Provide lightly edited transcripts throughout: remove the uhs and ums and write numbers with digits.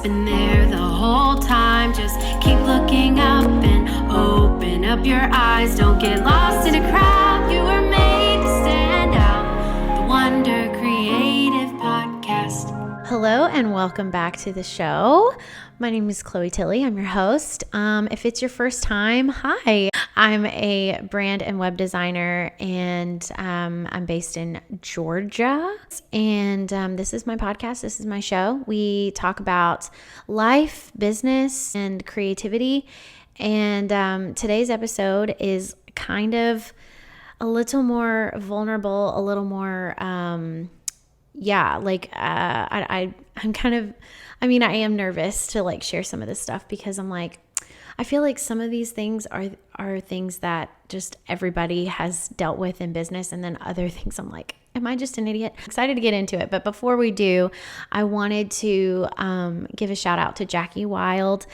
been there the whole time. Just keep looking up and open up your eyes. Don't get lost in a crowd. You were made to stand out. The Wonder Creative Podcast. Hello and welcome back to the show. My name is Chloe Tilley. I'm your host. If it's your first time, hi. I'm a brand and web designer, and I'm based in Georgia. And this is my podcast. This is my show. We talk about life, business, and creativity. And today's episode is kind of a little more vulnerable, a little more I am nervous to share some of this stuff because I feel like some of these things are things that just everybody has dealt with in business, and then other things I'm like, am I just an idiot? Excited to get into it. But before we do, I wanted to give a shout out to Jackie Wild.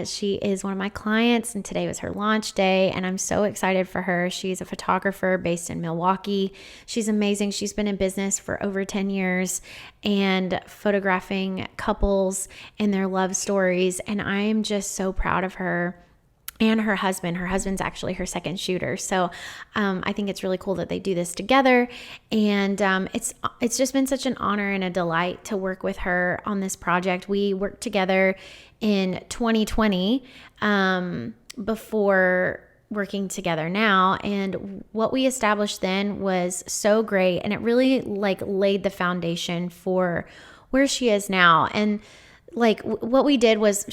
She is one of my clients, and today was her launch day, and I'm so excited for her. She's a photographer based in Milwaukee. She's amazing. She's been in business for over 10 years and photographing couples and their love stories, and I am just so proud of her. And her husband. Her husband's actually her second shooter. So I think it's really cool that they do this together. And it's just been such an honor and a delight to work with her on this project. We worked together in 2020 before working together now. And what we established then was so great. And it really laid the foundation for where she is now. And what we did was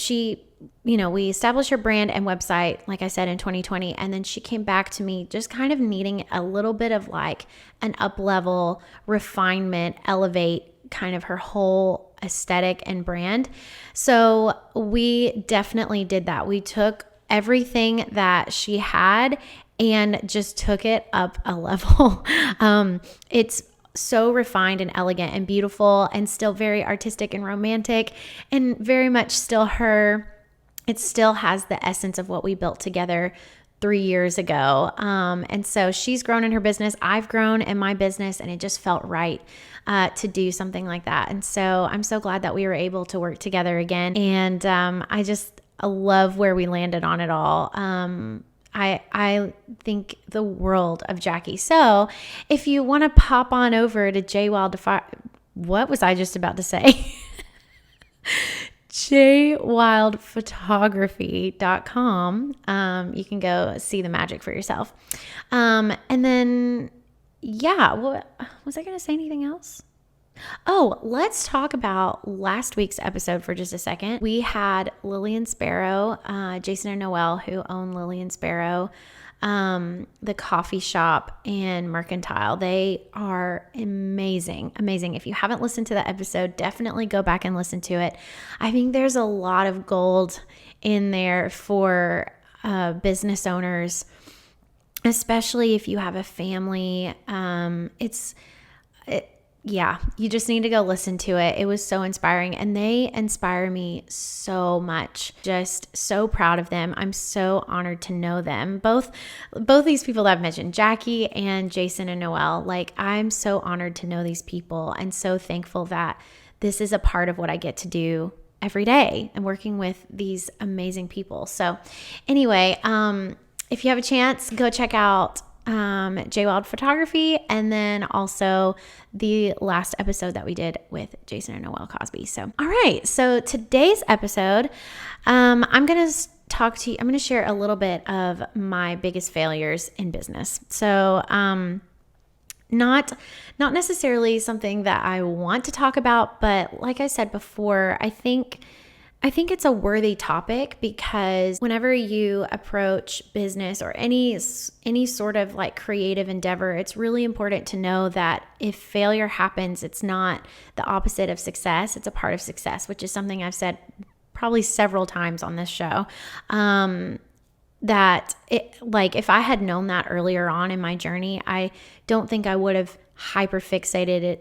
we established her brand and website, like I said, in 2020. And then she came back to me just kind of needing a little bit of an up-level refinement, elevate kind of her whole aesthetic and brand. So we definitely did that. We took everything that she had and just took it up a level. It's so refined and elegant and beautiful and still very artistic and romantic and very much still her. It still has the essence of what we built together 3 years ago. And so she's grown in her business. I've grown in my business, and it just felt right to do something like that. And so I'm so glad that we were able to work together again. And I love where we landed on it all. I think the world of Jackie. So if you want to pop on over to what was I just about to say? jwildphotography.com. You can go see the magic for yourself. And then, what was I going to say? Anything else? Oh, let's talk about last week's episode for just a second. We had Lily and Sparrow, Jason and Noelle, who own Lily and Sparrow, the coffee shop and Mercantile. They are amazing. If you haven't listened to that episode, definitely go back and listen to it. I think there's a lot of gold in there for business owners, especially if you have a family. You just need to go listen to it. It was so inspiring, and they inspire me so much. Just so proud of them. I'm so honored to know them. Both these people that I've mentioned, Jackie and Jason and Noelle, I'm so honored to know these people and so thankful that this is a part of what I get to do every day and working with these amazing people. So anyway, if you have a chance, go check out Wild Photography, and then also the last episode that we did with Jason and Noelle Cosby. So, all right. So today's episode, I'm going to talk to you. I'm going to share a little bit of my biggest failures in business. So, not necessarily something that I want to talk about, but like I said before, I think it's a worthy topic because whenever you approach business or any sort of creative endeavor, it's really important to know that if failure happens, it's not the opposite of success. It's a part of success, which is something I've said probably several times on this show. That if I had known that earlier on in my journey, I don't think I would have hyperfixated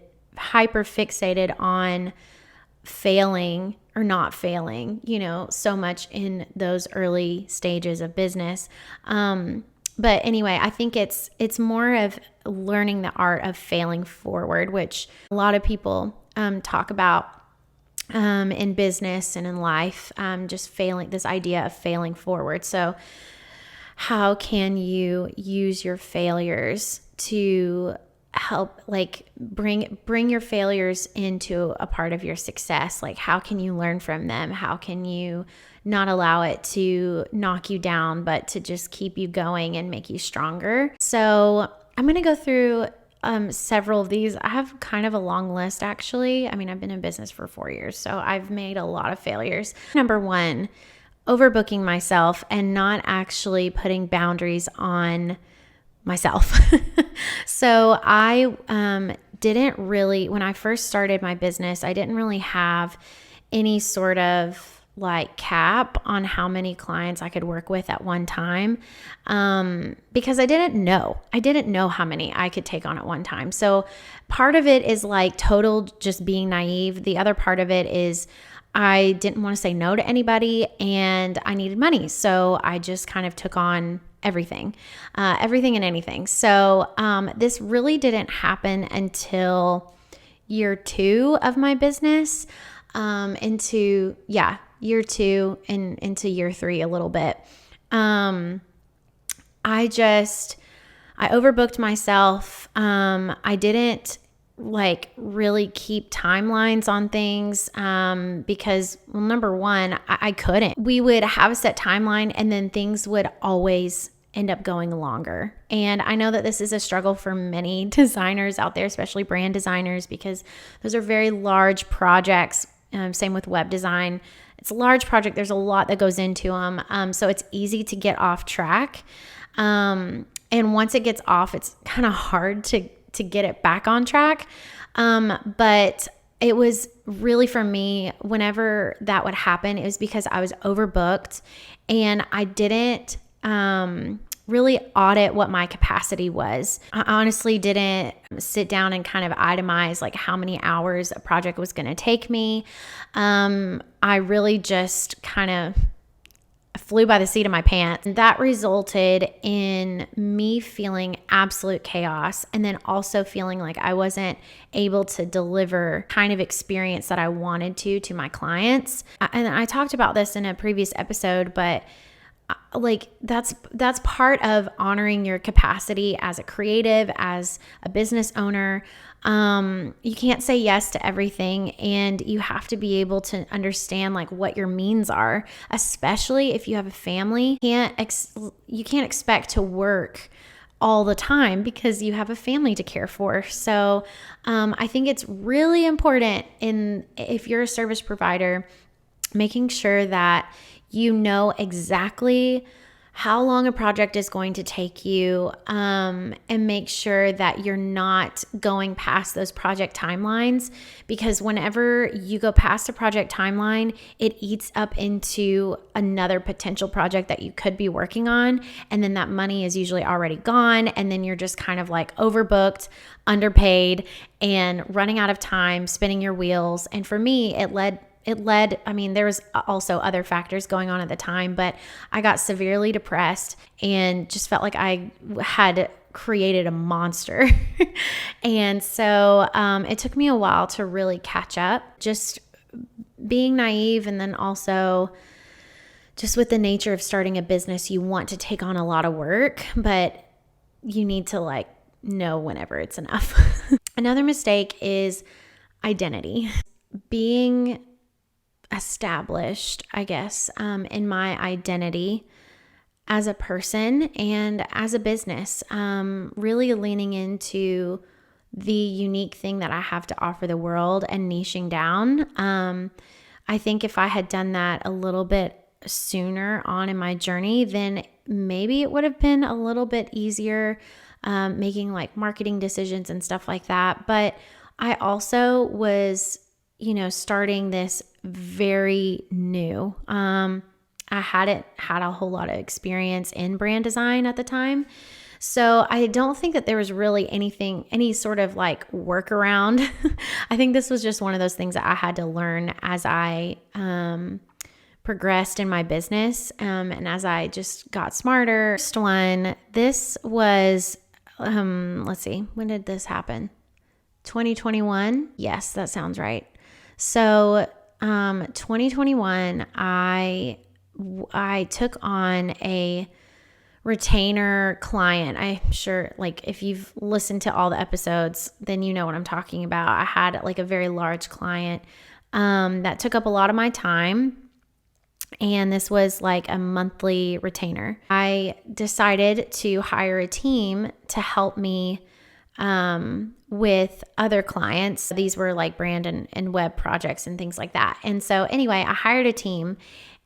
on failing or not failing, so much in those early stages of business. But anyway, I think it's more of learning the art of failing forward, which a lot of people talk about in business and in life, just failing, this idea of failing forward. So how can you use your failures to help, like bring your failures into a part of your success? Like, how can you learn from them? How can you not allow it to knock you down, but to just keep you going and make you stronger? So I'm going to go through several of these. I have kind of a long list, actually. I mean, I've been in business for 4 years, so I've made a lot of failures. Number one, overbooking myself and not actually putting boundaries on myself. So I didn't really, when I first started my business, I didn't really have any sort of like cap on how many clients I could work with at one time, because I didn't know how many I could take on at one time. So part of it is like total just being naive. The other part of it is I didn't want to say no to anybody and I needed money. So I just kind of took on everything and anything. So this really didn't happen until year 2 of my business, into year 2 and into year 3 a little bit. I overbooked myself. I didn't like really keep timelines on things, because, well, number one, I couldn't. We would have a set timeline and then things would always end up going longer. And I know that this is a struggle for many designers out there, especially brand designers, because those are very large projects. Same with web design. It's a large project. There's a lot that goes into them. So it's easy to get off track. And once it gets off, it's kind of hard to get it back on track. But it was really, for me, whenever that would happen, it was because I was overbooked and I didn't really audit what my capacity was. I honestly didn't sit down and kind of itemize like how many hours a project was going to take me. I really just kind of flew by the seat of my pants. And that resulted in me feeling absolute chaos, and then also feeling like I wasn't able to deliver kind of experience that I wanted to my clients. And I talked about this in a previous episode, but like that's part of honoring your capacity as a creative, as a business owner. You can't say yes to everything, and you have to be able to understand like what your means are, especially if you have a family. You can't expect to work all the time because you have a family to care for. So I think it's really important, if you're a service provider, making sure that you know exactly how long a project is going to take you, and make sure that you're not going past those project timelines, because whenever you go past a project timeline, it eats up into another potential project that you could be working on, and then that money is usually already gone, and then you're just kind of like overbooked, underpaid, and running out of time, spinning your wheels. And for me, it led, I mean, there was also other factors going on at the time, but I got severely depressed and just felt like I had created a monster. And so it took me a while to really catch up, just being naive. And then also just with the nature of starting a business, you want to take on a lot of work, but you need to like know whenever it's enough. Another mistake is identity. Being established, I guess, in my identity as a person and as a business, really leaning into the unique thing that I have to offer the world and niching down. I think if I had done that a little bit sooner on in my journey, then maybe it would have been a little bit easier, making like marketing decisions and stuff like that. But I also was, starting this very new. I hadn't had a whole lot of experience in brand design at the time. So I don't think that there was really any sort of like workaround. I think this was just one of those things that I had to learn as I progressed in my business, and as I just got smarter. First one, this was, let's see, when did this happen? 2021? Yes, that sounds right. So 2021, I took on a retainer client. I'm sure like if you've listened to all the episodes, then you know what I'm talking about. I had like a very large client that took up a lot of my time. And this was like a monthly retainer. I decided to hire a team to help me with other clients. These were like brand and web projects and things like that. And so anyway, I hired a team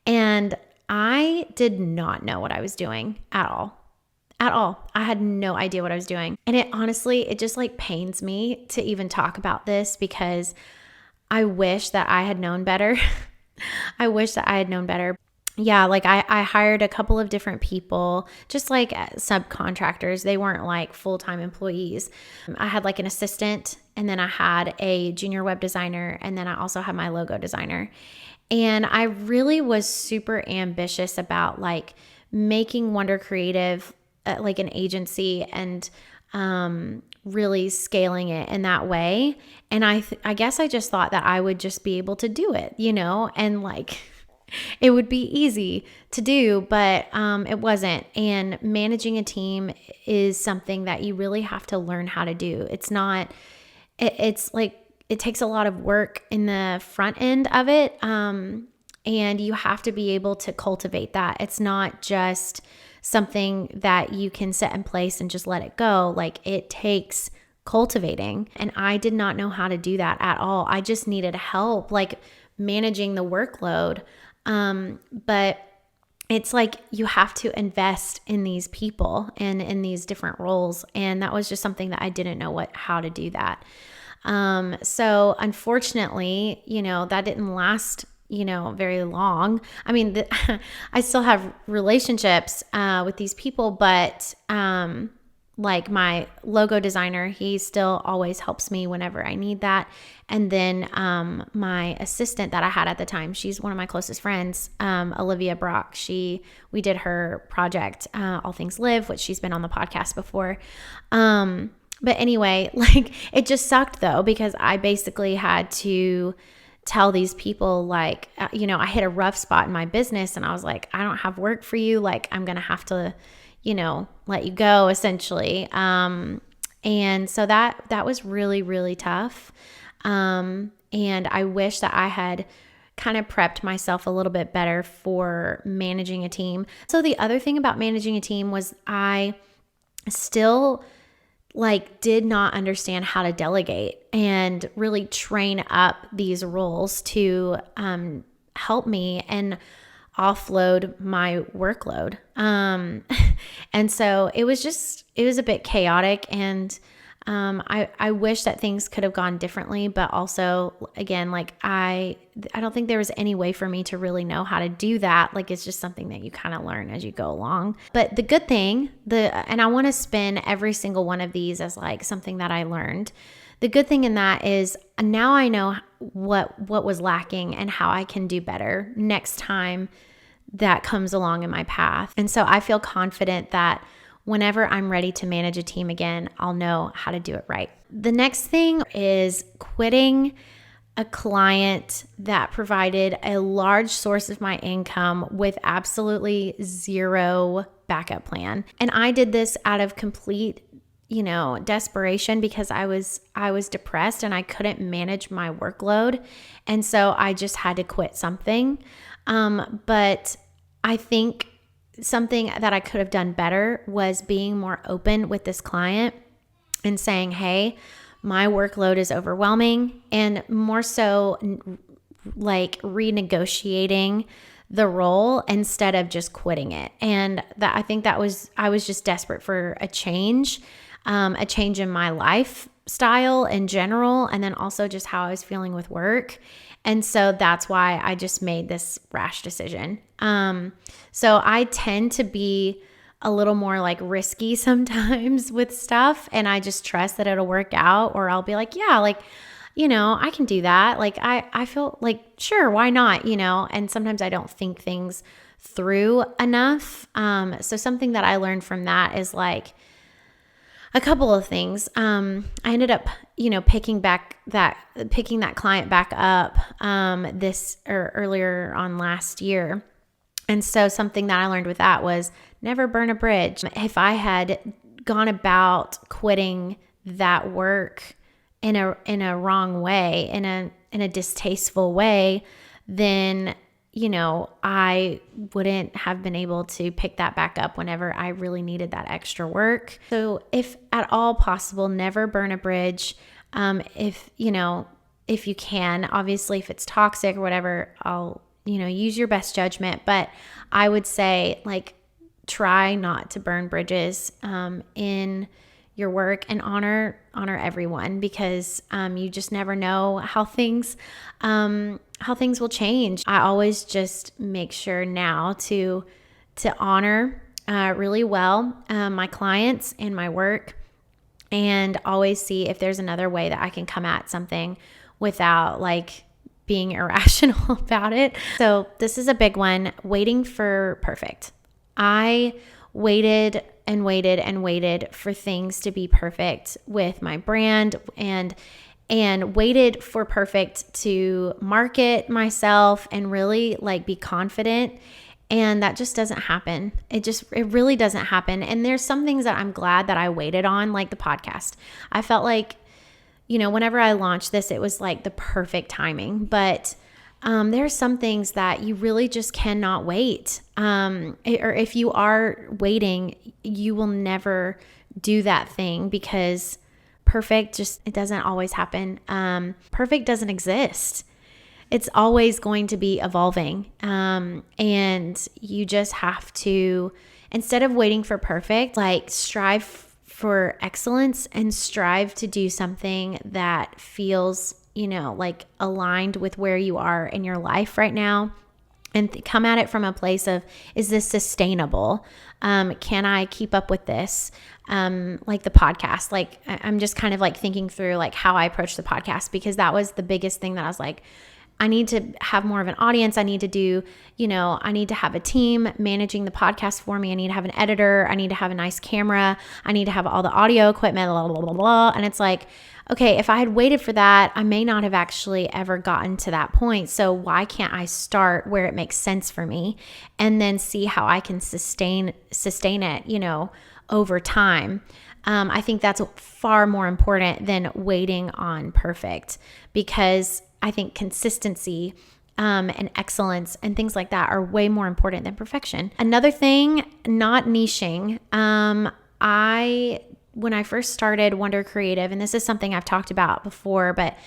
and I did not know what I was doing at all. At all. I had no idea what I was doing. And it just like pains me to even talk about this because I wish that I had known better. I wish that I had known better. Yeah, like I hired a couple of different people, just like subcontractors. They weren't like full-time employees. I had like an assistant, and then I had a junior web designer, and then I also had my logo designer. And I really was super ambitious about like making Wonder Creative like an agency and really scaling it in that way. And I guess I just thought that I would just be able to do it, and like it would be easy to do, but it wasn't. And managing a team is something that you really have to learn how to do. It's like it takes a lot of work in the front end of it. And you have to be able to cultivate that. It's not just something that you can set in place and just let it go. Like it takes cultivating. And I did not know how to do that at all. I just needed help, like managing the workload. But it's like you have to invest in these people and in these different roles. And that was just something that I didn't know how to do that. So unfortunately, that didn't last, very long. I mean, I still have relationships, with these people, but, like my logo designer, he still always helps me whenever I need that. And then my assistant that I had at the time, she's one of my closest friends, Olivia Brock. We did her project, All Things Live, which she's been on the podcast before. But anyway, like it just sucked though, because I basically had to tell these people like, I hit a rough spot in my business and I was like, I don't have work for you. Like I'm going to have to let you go essentially. And so that was really, really tough. And I wish that I had kind of prepped myself a little bit better for managing a team. So the other thing about managing a team was I still did not understand how to delegate and really train up these roles to, help me and offload my workload. And so it was a bit chaotic, and I wish that things could have gone differently, but also again, like I don't think there was any way for me to really know how to do that. Like it's just something that you kind of learn as you go along. But the good thing, and I want to spin every single one of these as like something that I learned. The good thing in that is now I know what was lacking and how I can do better next time that comes along in my path. And so I feel confident that whenever I'm ready to manage a team again, I'll know how to do it right. The next thing is quitting a client that provided a large source of my income with absolutely zero backup plan. And I did this out of complete desperation because I was depressed and I couldn't manage my workload. And so I just had to quit something. But I think something that I could have done better was being more open with this client and saying, hey, my workload is overwhelming, and more so like renegotiating the role instead of just quitting it. And that I think I was just desperate for a change in my lifestyle in general, and then also just how I was feeling with work. And so that's why I just made this rash decision. So I tend to be a little more like risky sometimes with stuff, and I just trust that it'll work out, or I'll be like, yeah, like, I can do that. Like I feel like, sure, why not? And sometimes I don't think things through enough. So something that I learned from that is like, a couple of things. I ended up, picking that client back up this or earlier on last year. And so something that I learned with that was never burn a bridge. If I had gone about quitting that work in a wrong way, in a distasteful way, then I wouldn't have been able to pick that back up whenever I really needed that extra work. So if at all possible, never burn a bridge. If you can, obviously if it's toxic or whatever, I'll, use your best judgment. But I would say try not to burn bridges in your work, and honor everyone, because you just never know how things will change. I always just make sure now to honor really well my clients and my work, and always see if there's another way that I can come at something without being irrational about it. So this is a big one, waiting for perfect. I waited and waited and waited for things to be perfect with my brand, and waited for perfect to market myself and really be confident. And that just doesn't happen. It really doesn't happen. And there's some things that I'm glad that I waited on, like the podcast. I felt whenever I launched this, it was the perfect timing, but there are some things that you really just cannot wait. Or if you are waiting, you will never do that thing, because perfect it doesn't always happen. Perfect doesn't exist. It's always going to be evolving. And you just have to, instead of waiting for perfect, strive for excellence and strive to do something that feels aligned with where you are in your life right now, and come at it from a place of, is this sustainable? Can I keep up with this? The podcast, I'm just kind of thinking through how I approach the podcast, because that was the biggest thing that I was I need to have more of an audience. I need to do, I need to have a team managing the podcast for me. I need to have an editor. I need to have a nice camera. I need to have all the audio equipment, blah, blah, blah, blah. And it's okay, if I had waited for that, I may not have actually ever gotten to that point. So why can't I start where it makes sense for me, and then see how I can sustain it, over time? I think that's far more important than waiting on perfect, because I think consistency and excellence and things like that are way more important than perfection. Another thing, not niching. When I first started Wonder Creative, and this is something I've talked about before, but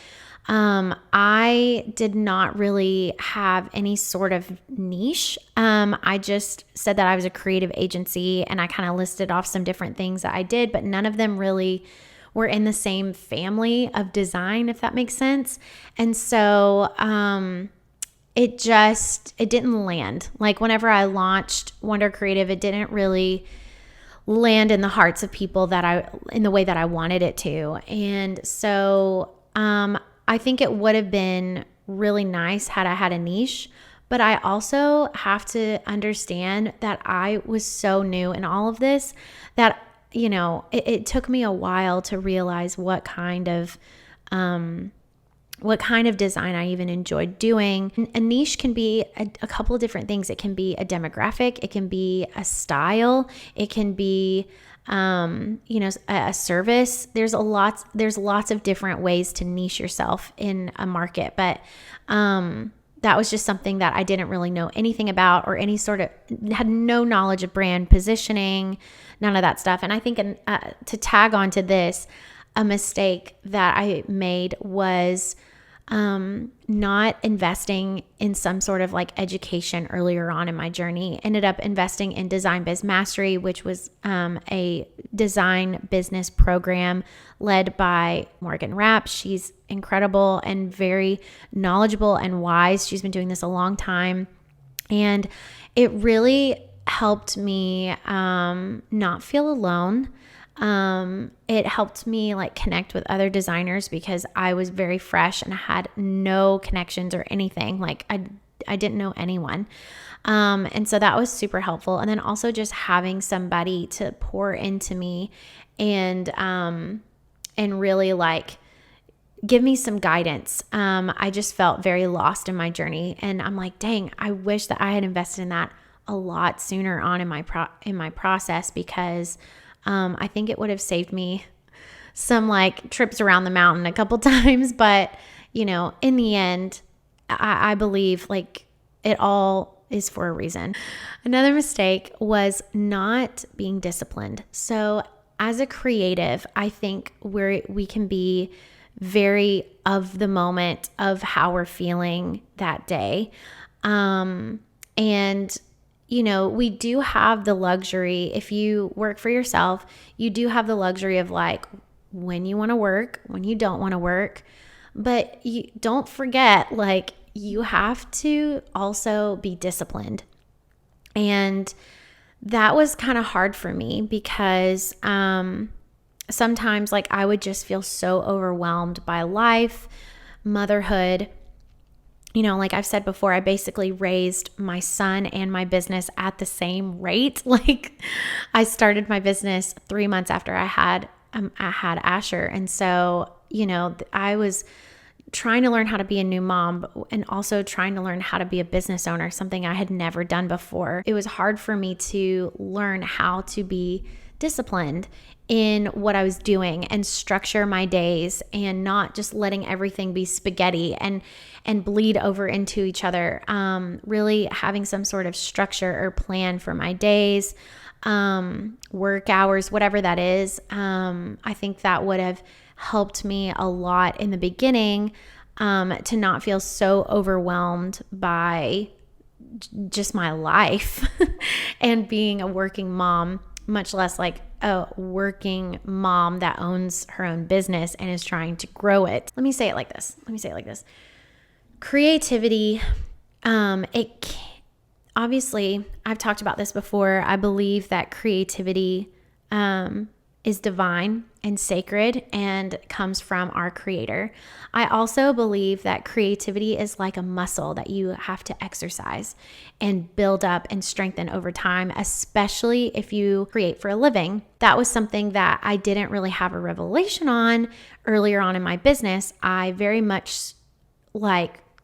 I did not really have any sort of niche. I just said that I was a creative agency, and I kind of listed off some different things that I did, but none of them really were in the same family of design, if that makes sense. And so it didn't land. Whenever I launched Wonder Creative, it didn't really land in the hearts of people in the way that I wanted it to. And so I think it would have been really nice had I had a niche, but I also have to understand that I was so new in all of this that, it took me a while to realize what kind of design I even enjoyed doing. A niche can be a couple of different things. It can be a demographic, it can be a style, it can be a service. There's lots of different ways to niche yourself in a market, but that was just something that I didn't really know anything about, or had no knowledge of brand positioning, none of that stuff. And I think to tag onto this, a mistake that I made was not investing in some sort of education earlier on in my journey. Ended up investing in Design Biz Mastery, which was a design business program led by Morgan Rapp. She's incredible and very knowledgeable and wise. She's been doing this a long time, and it really helped me not feel alone. It helped me connect with other designers, because I was very fresh and I had no connections or anything. I didn't know anyone. And so that was super helpful. And then also just having somebody to pour into me and really like give me some guidance. I just felt very lost in my journey, and I'm like, dang, I wish that I had invested in that a lot sooner on in my process, because I think it would have saved me some like trips around the mountain a couple times. But in the end, I believe like it all is for a reason. Another mistake was not being disciplined. So as a creative, I think we can be very of the moment of how we're feeling that day. And we do have the luxury, if you work for yourself, you do have the luxury of like when you want to work, when you don't want to work. But you don't forget, like, you have to also be disciplined. And that was kind of hard for me because sometimes like I would just feel so overwhelmed by life, motherhood. Like I've said before, I basically raised my son and my business at the same rate. Like I started my business 3 months after I had Asher. And so, I was trying to learn how to be a new mom and also trying to learn how to be a business owner, something I had never done before. It was hard for me to learn how to be disciplined in what I was doing and structure my days and not just letting everything be spaghetti and bleed over into each other. Really having some sort of structure or plan for my days, work hours, whatever that is. I think that would have helped me a lot in the beginning, to not feel so overwhelmed by just my life and being a working mom, much less like a working mom that owns her own business and is trying to grow it. Let me say it like this. Creativity, obviously, I've talked about this before. I believe that creativity is divine and sacred and comes from our Creator. I also believe that creativity is like a muscle that you have to exercise and build up and strengthen over time, especially if you create for a living. That was something that I didn't really have a revelation on earlier on in my business. I very much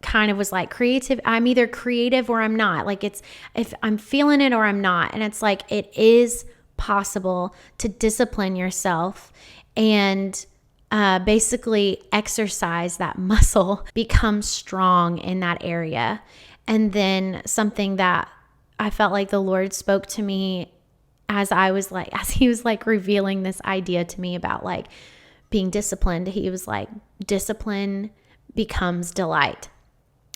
kind of was like creative. I'm either creative or I'm not. Like it's, if I'm feeling it or I'm not. And it's like, it is possible to discipline yourself and basically exercise that muscle, become strong in that area. And then something that I felt like the Lord spoke to me as he was like revealing this idea to me about like being disciplined. He was like, discipline becomes delight.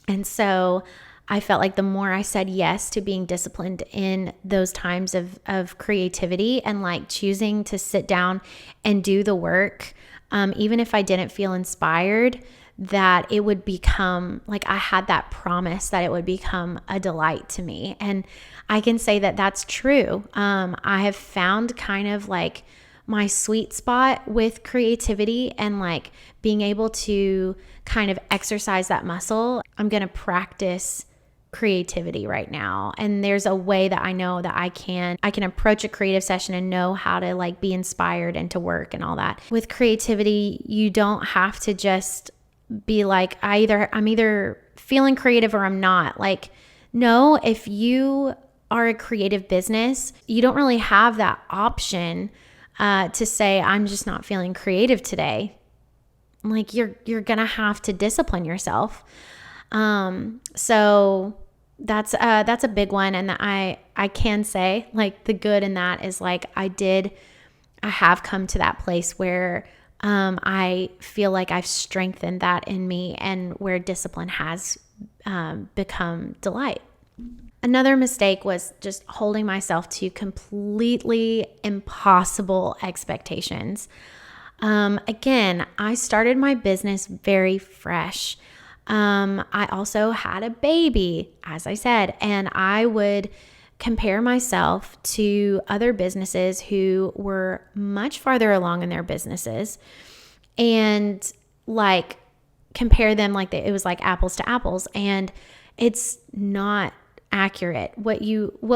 And so I felt like the more I said yes to being disciplined in those times of creativity and like choosing to sit down and do the work, even if I didn't feel inspired, that it would become like I had that promise that it would become a delight to me. And I can say that that's true. I have found kind of like my sweet spot with creativity and like being able to kind of exercise that muscle. I'm going to practice creativity right now. And there's a way that I know that I can approach a creative session and know how to like be inspired and to work and all that. With creativity, you don't have to just be like, I'm either feeling creative or I'm not. Like, no, if you are a creative business, you don't really have that option to say, I'm just not feeling creative today. Like you're going to have to discipline yourself. So that's a big one. And I can say like the good in that is like, I have come to that place where, I feel like I've strengthened that in me and where discipline has, become delight. Another mistake was just holding myself to completely impossible expectations. Again, I started my business very fresh. I also had a baby, as I said, and I would compare myself to other businesses who were much farther along in their businesses and like compare them like it was like apples to apples. And It's not accurate. What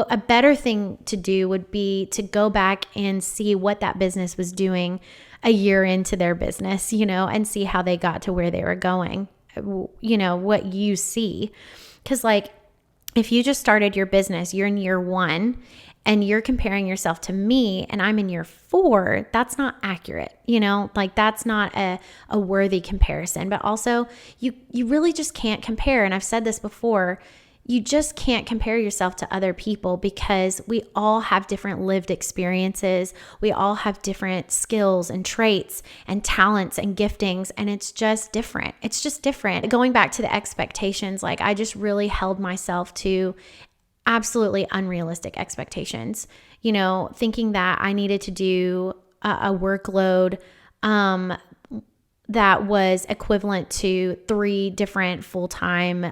a better thing to do would be to go back and see what that business was doing a year into their business, and see how they got to where they were going, what you see. Because like, if you just started your business, you're in year 1 and you're comparing yourself to me and I'm in year 4, that's not accurate, like that's not a worthy comparison. But also you really just can't compare. And I've said this before, you just can't compare yourself to other people because we all have different lived experiences. We all have different skills and traits and talents and giftings, and it's just different. It's just different. Going back to the expectations, like I just really held myself to absolutely unrealistic expectations, thinking that I needed to do a workload that was equivalent to 3 different full-time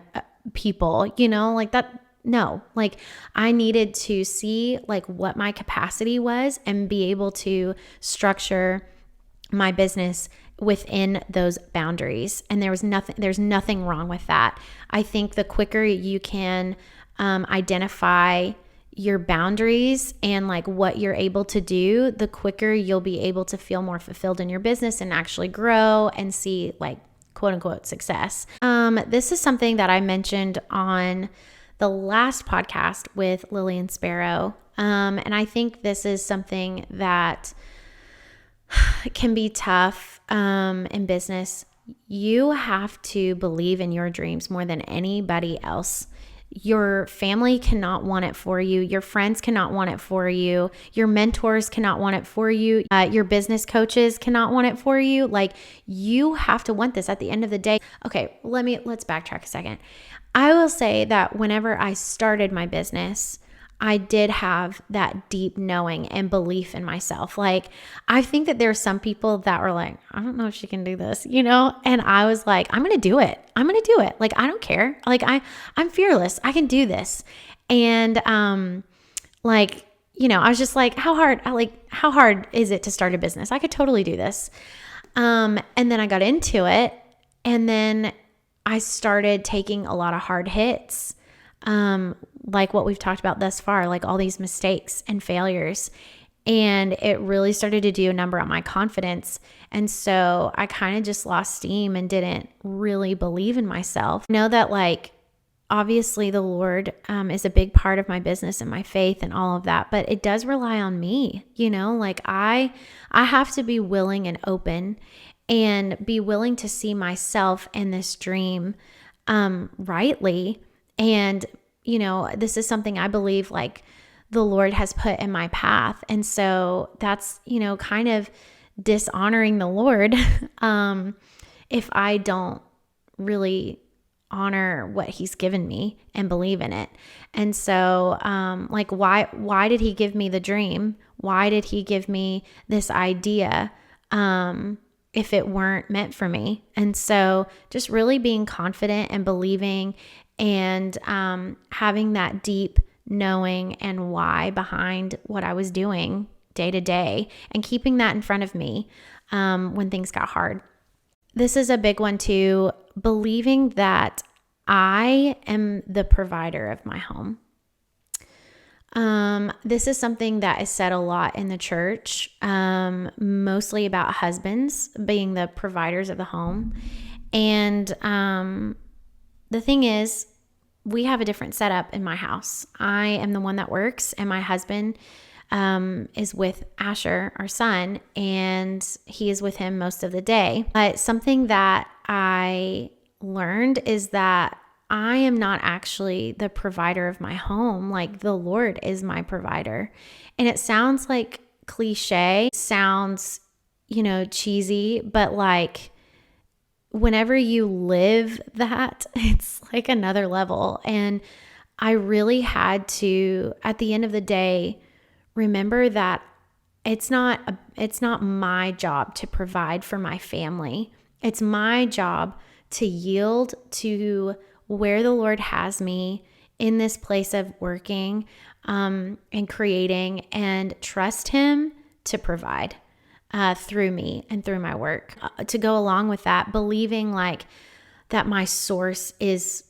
people, like that. No, like I needed to see like what my capacity was and be able to structure my business within those boundaries. And there's nothing wrong with that. I think the quicker you can identify your boundaries and like what you're able to do, the quicker you'll be able to feel more fulfilled in your business and actually grow and see like quote unquote success. This is something that I mentioned on the last podcast with Lillian Sparrow. And I think this is something that can be tough in business. You have to believe in your dreams more than anybody else. Your family cannot want it for you. Your friends cannot want it for you. Your mentors cannot want it for you. Your business coaches cannot want it for you. Like you have to want this at the end of the day. Okay, let's backtrack a second. I will say that whenever I started my business, I did have that deep knowing and belief in myself. Like, I think that there are some people that were like, I don't know if she can do this, and I was like, I'm going to do it. I'm going to do it. Like, I don't care. Like, I'm fearless. I can do this. And, I was just like, how hard is it to start a business? I could totally do this. And then I got into it, and then I started taking a lot of hard hits. Like what we've talked about thus far, like all these mistakes and failures. And it really started to do a number on my confidence. And so I kind of just lost steam and didn't really believe in myself. I know that like, obviously the Lord is a big part of my business and my faith and all of that, but it does rely on me, like I have to be willing and open and be willing to see myself in this dream rightly. And this is something I believe like the Lord has put in my path. And so that's, kind of dishonoring the Lord if I don't really honor what he's given me and believe in it. And so like why did he give me the dream? Why did he give me this idea if it weren't meant for me? And so just really being confident and believing and having that deep knowing and why behind what I was doing day to day and keeping that in front of me when things got hard. This is a big one too, believing that I am the provider of my home. This is something that is said a lot in the church, mostly about husbands being the providers of the home. And the thing is, we have a different setup in my house. I am the one that works, and my husband is with Asher, our son, and he is with him most of the day. But something that I learned is that I am not actually the provider of my home. Like the Lord is my provider. And it sounds like cliche, sounds, cheesy, but like whenever you live that, it's like another level. And I really had to, at the end of the day, remember that it's not my job to provide for my family. It's my job to yield to where the Lord has me in this place of working and creating, and trust him to provide through me and through my work. To go along with that, believing like that my source is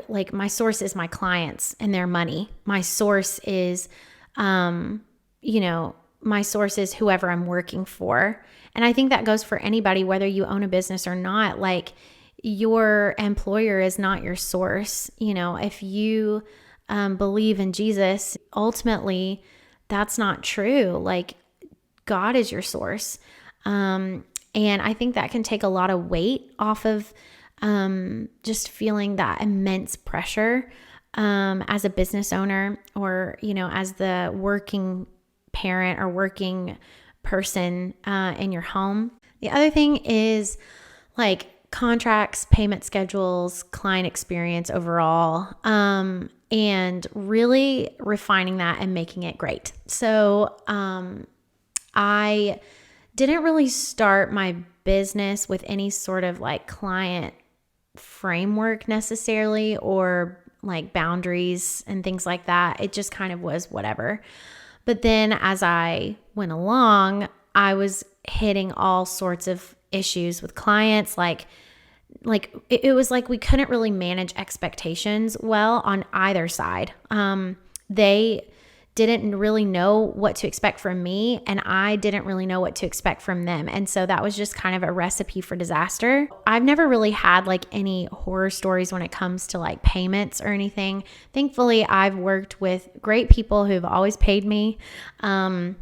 like my source is my clients and their money. My source is, my source is whoever I'm working for. And I think that goes for anybody, whether you own a business or not. Like, your employer is not your source. If you believe in Jesus, ultimately that's not true. Like, God is your source. And I think that can take a lot of weight off of just feeling that immense pressure as a business owner, or, as the working parent or working person in your home. The other thing is like contracts, payment schedules, client experience overall, and really refining that and making it great. So I didn't really start my business with any sort of like client framework necessarily, or like boundaries and things like that. It just kind of was whatever. But then as I went along, I was hitting all sorts of issues with clients. Like it was like we couldn't really manage expectations well on either side. They didn't really know what to expect from me, and I didn't really know what to expect from them. And so that was just kind of a recipe for disaster. I've never really had like any horror stories when it comes to like payments or anything. Thankfully, I've worked with great people who've always paid me. And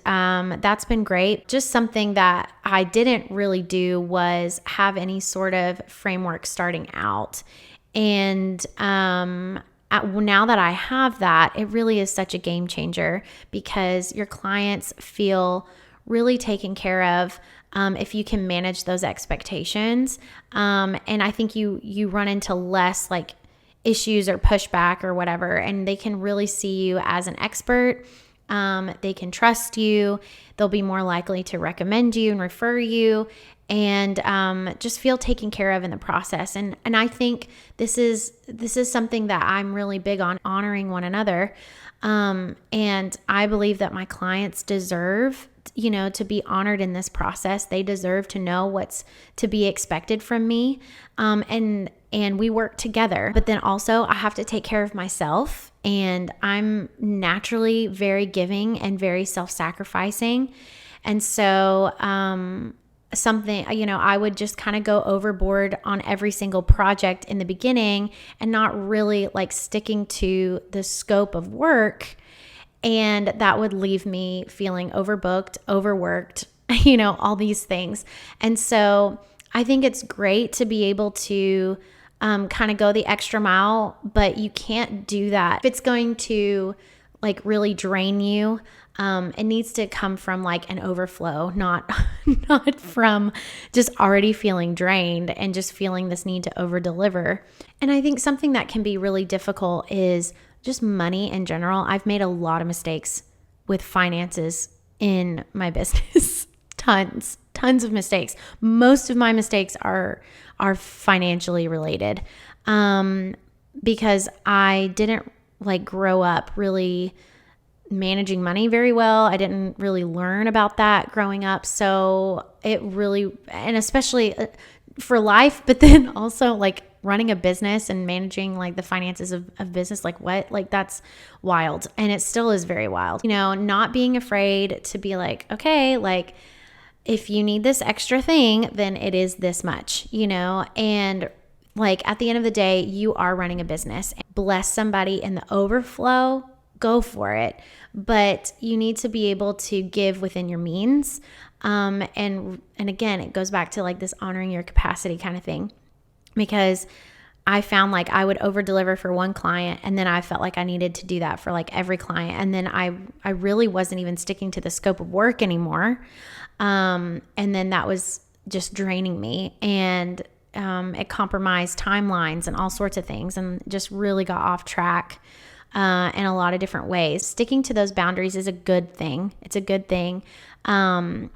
that's been great. Just something that I didn't really do was have any sort of framework starting out. And now that I have that, it really is such a game changer, because your clients feel really taken care of if you can manage those expectations. And I think you run into less like issues or pushback or whatever, and they can really see you as an expert. They can trust you. They'll be more likely to recommend you and refer you, and just feel taken care of in the process. And I think this is something that I'm really big on, honoring one another. And I believe that my clients deserve, to be honored in this process. They deserve to know what's to be expected from me. And we work together. But then also I have to take care of myself, and I'm naturally very giving and very self-sacrificing. And so, I would just kind of go overboard on every single project in the beginning and not really like sticking to the scope of work. And that would leave me feeling overbooked, overworked, all these things. And so I think it's great to be able to kind of go the extra mile, but you can't do that if it's going to like really drain you. It needs to come from like an overflow, not from just already feeling drained and just feeling this need to over deliver. And I think something that can be really difficult is just money in general. I've made a lot of mistakes with finances in my business. tons of mistakes. Most of my mistakes are financially related, because I didn't like grow up really managing money very well. I didn't really learn about that growing up. So it really, and especially for life, but then also like running a business and managing like the finances of business, that's wild. And it still is very wild, not being afraid to be like, okay, like if you need this extra thing, then it is this much, and like at the end of the day, you are running a business. Bless somebody in the overflow, go for it. But you need to be able to give within your means. And again, it goes back to like this honoring your capacity kind of thing, because I found like I would over deliver for one client, and then I felt like I needed to do that for like every client. And then I really wasn't even sticking to the scope of work anymore. And then that was just draining me, and it compromised timelines and all sorts of things, and just really got off track in a lot of different ways. Sticking to those boundaries is a good thing. It's a good thing. And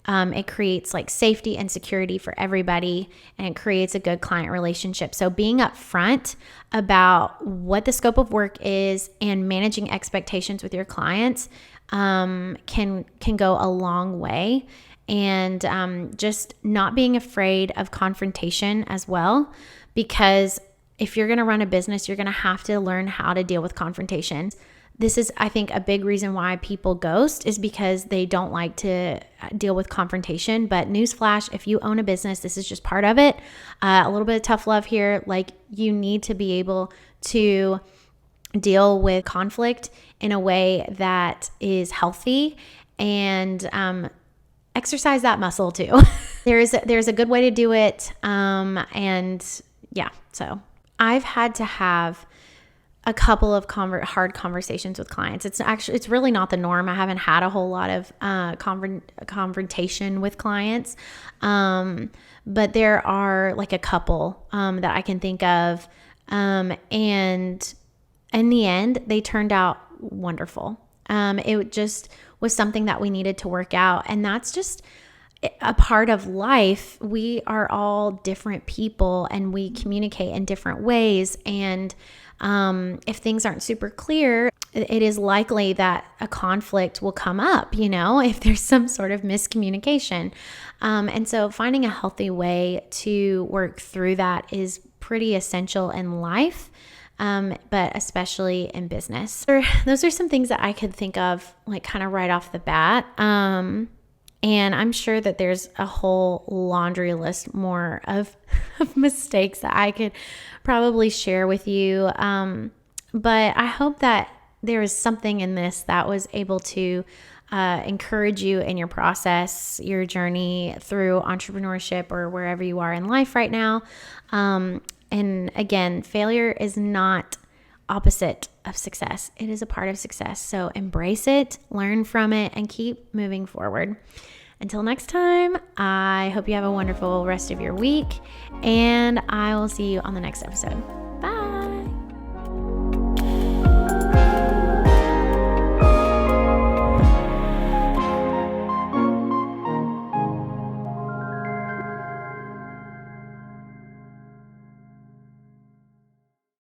it creates like safety and security for everybody, and it creates a good client relationship. So being upfront about what the scope of work is and managing expectations with your clients can go a long way. And just not being afraid of confrontation as well, because if you're going to run a business, you're going to have to learn how to deal with confrontation. This is, I think, a big reason why people ghost is because they don't like to deal with confrontation. But newsflash, if you own a business, this is just part of it. A little bit of tough love here. Like, you need to be able to deal with conflict in a way that is healthy and exercise that muscle too. There's a good way to do it. And yeah, so I've had to have a couple of hard conversations with clients. It's really not the norm. I haven't had a whole lot of confrontation with clients. But there are like a couple that I can think of. And in the end, they turned out wonderful. It just was something that we needed to work out. And that's just a part of life. We are all different people and we communicate in different ways. And if things aren't super clear, it is likely that a conflict will come up, if there's some sort of miscommunication. And so finding a healthy way to work through that is pretty essential in life. But especially in business. Those are some things that I could think of like kind of right off the bat. And I'm sure that there's a whole laundry list more of mistakes that I could probably share with you. But I hope that there is something in this that was able to encourage you in your process, your journey through entrepreneurship or wherever you are in life right now. And again, failure is not opposite of success. It is a part of success. So embrace it, learn from it, and keep moving forward. Until next time, I hope you have a wonderful rest of your week, and I will see you on the next episode.